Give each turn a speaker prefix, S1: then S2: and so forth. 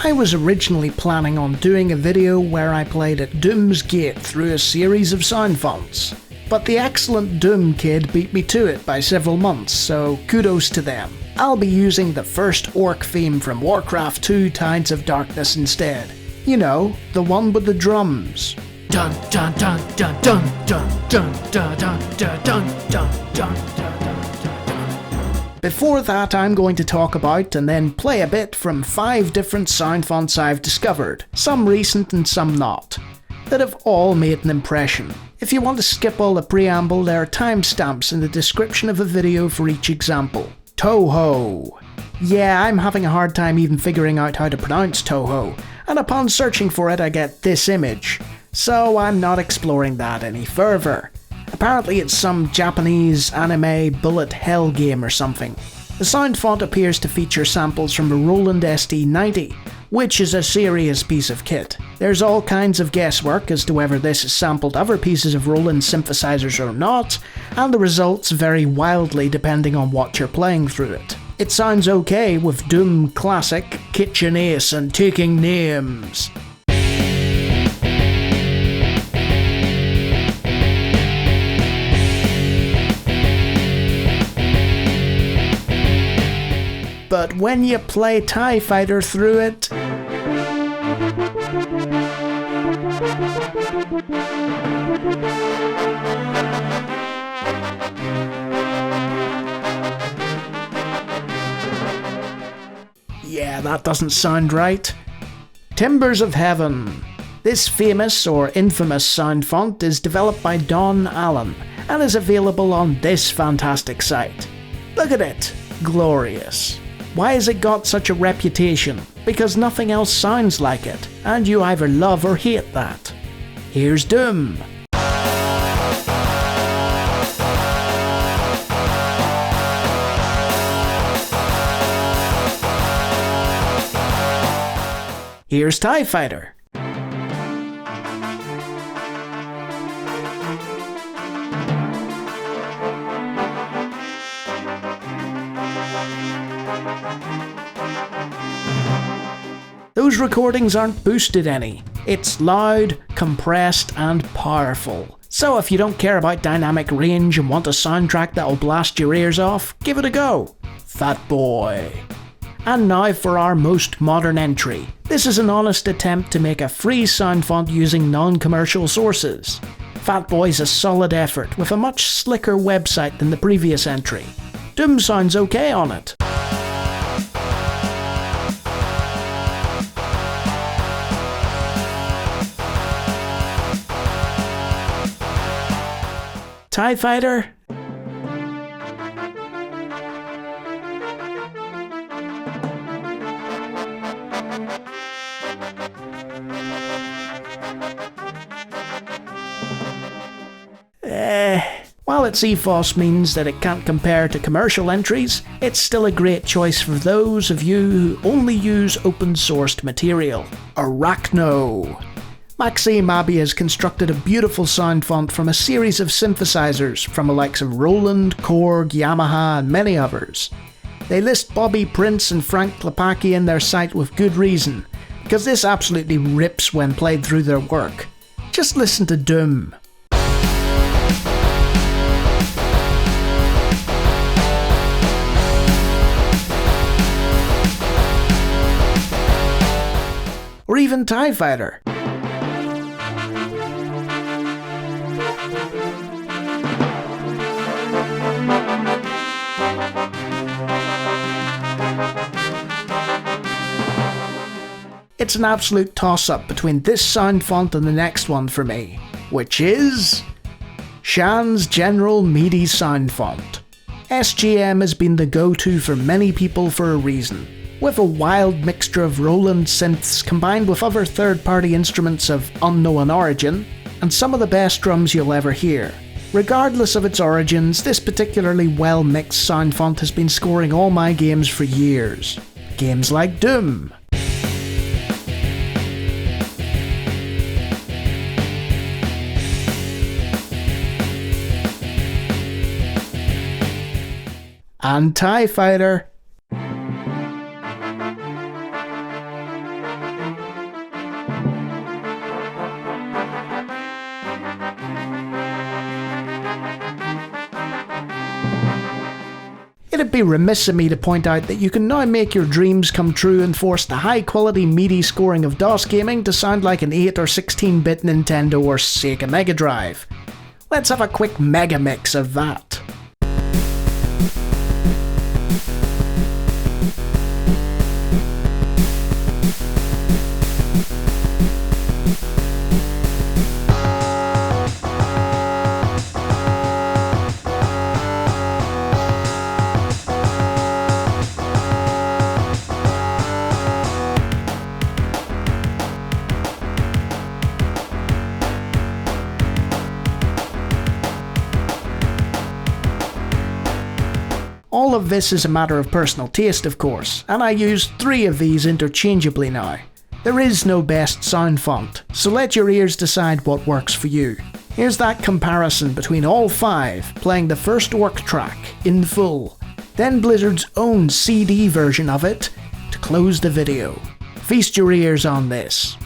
S1: I was originally planning on doing a video where I played at Doom's Gate through a series of sound fonts, but the excellent Doom kid beat me to it by several months, so kudos to them. I'll be using the first orc theme from Warcraft II Tides of Darkness instead. You know, the one with the drums. Dun dun dun dun dun dun dun dun dun dun dun dun dun. Before that, I'm going to talk about and then play a bit from 5 different sound fonts I've discovered, some recent and some not, that have all made an impression. If you want to skip all the preamble, there are timestamps in the description of the video for each example. Touhou. Yeah, I'm having a hard time even figuring out how to pronounce Touhou, and upon searching for it I get this image, so I'm not exploring that any further. Apparently it's some Japanese anime bullet hell game or something. The sound font appears to feature samples from the Roland ST90, which is a serious piece of kit. There's all kinds of guesswork as to whether this has sampled other pieces of Roland synthesizers or not, and the results vary wildly depending on what you're playing through it. It sounds okay with Doom Classic, Kitchen Ace and Taking Names. But when you play TIE Fighter through it, yeah, that doesn't sound right. Timbres of Heaven. This famous or infamous sound font is developed by Don Allen and is available on this fantastic site. Look at it, glorious. Why has it got such a reputation? Because nothing else sounds like it, and you either love or hate that. Here's Doom. Here's TIE Fighter. Those recordings aren't boosted any. It's loud, compressed and powerful. So if you don't care about dynamic range and want a soundtrack that'll blast your ears off, give it a go. Fatboy. And now for our most modern entry. This is an honest attempt to make a free sound font using non-commercial sources. Fatboy's a solid effort with a much slicker website than the previous entry. Doom sounds okay on it. TIE Fighter? While its ethos means that it can't compare to commercial entries, it's still a great choice for those of you who only use open-sourced material. Arachno. Maxime Abbey has constructed a beautiful sound font from a series of synthesizers from the likes of Roland, Korg, Yamaha and many others. They list Bobby Prince and Frank Klepacki in their site with good reason, because this absolutely rips when played through their work. Just listen to Doom. Or even TIE Fighter. It's an absolute toss-up between this sound font and the next one for me, which is Shan's General Midi sound font. SGM has been the go-to for many people for a reason, with a wild mixture of Roland synths combined with other third-party instruments of unknown origin, and some of the best drums you'll ever hear. Regardless of its origins, this particularly well-mixed sound font has been scoring all my games for years. Games like Doom, and TIE Fighter. be remiss of me to point out that you can now make your dreams come true and force the high quality Midi scoring of DOS gaming to sound like an 8 or 16-bit Nintendo or Sega Mega Drive. Let's have a quick mega mix of that. All of this is a matter of personal taste, of course, and I use 3 of these interchangeably now. There is no best sound font, so let your ears decide what works for you. Here's that comparison between all 5 playing the first Orc track in full, then Blizzard's own CD version of it to close the video. Feast your ears on this.